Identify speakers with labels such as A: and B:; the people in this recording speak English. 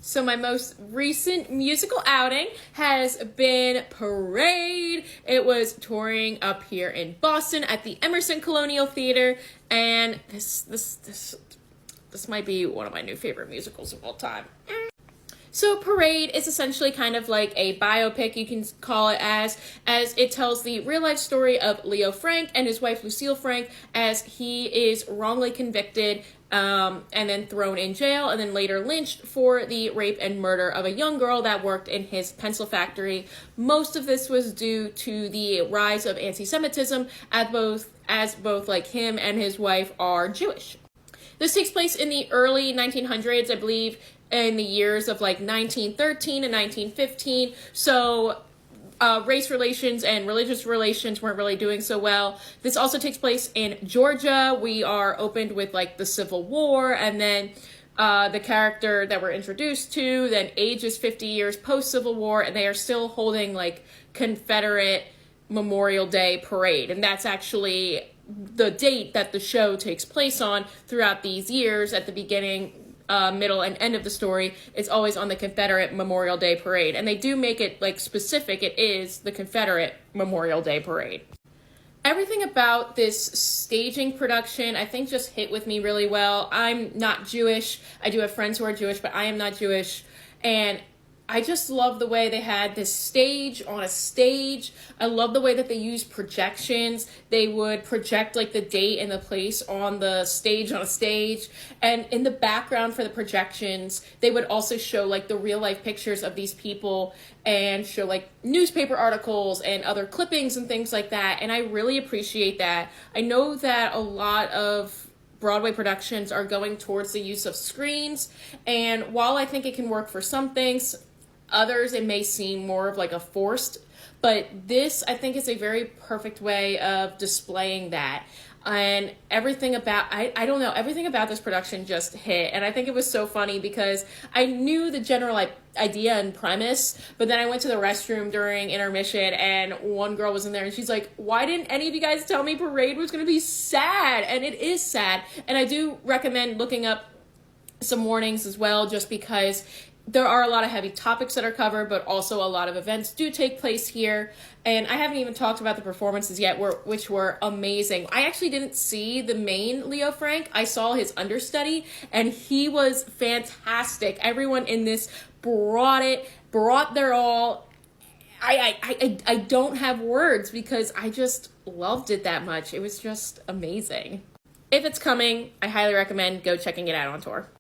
A: So my most recent musical outing has been Parade. It was touring up here in Boston at the Emerson Colonial Theater, and this might be one of my new favorite musicals of all time. So Parade is essentially kind of like a biopic, you can call it, as it tells the real life story of Leo Frank and his wife Lucille Frank as he is wrongly convicted and then thrown in jail and then later lynched for the rape and murder of a young girl that worked in his pencil factory. Most of this was due to the rise of anti-Semitism as both like him and his wife are Jewish. This takes place in the early 1900s, I believe, in the years of like 1913 and 1915. So race relations and religious relations weren't really doing so well. This also takes place in Georgia. We are opened with like the Civil War, and then the character that we're introduced to then ages 50 years post-Civil War, and they are still holding like Confederate Memorial Day parade. And that's actually the date that the show takes place on throughout these years. At the beginning, middle, and end of the story, it's always on the Confederate Memorial Day parade. And they do make it like specific. It is the Confederate Memorial Day parade. Everything about this staging production, I think, just hit with me really well. I'm not Jewish. I do have friends who are Jewish, but I am not Jewish. And I just love the way they had this stage on a stage. I love the way that they used projections. They would project like the date and the place on the stage on a stage. And in the background for the projections, they would also show like the real life pictures of these people and show like newspaper articles and other clippings and things like that. And I really appreciate that. I know that a lot of Broadway productions are going towards the use of screens. And while I think it can work for some things, others, it may seem more of like a forced, but this, I think, is a very perfect way of displaying that. And everything about, I don't know, everything about this production just hit. And I think it was so funny because I knew the general idea and premise, but then I went to the restroom during intermission and one girl was in there and she's like, why didn't any of you guys tell me Parade was going to be sad? And it is sad. And I do recommend looking up some warnings as well, just because there are a lot of heavy topics that are covered, but also a lot of events do take place here. And I haven't even talked about the performances yet, which were amazing. I actually didn't see the main Leo Frank. I saw his understudy, and he was fantastic. Everyone in this brought their all. I don't have words because I just loved it that much. It was just amazing. If it's coming, I highly recommend go checking it out on tour.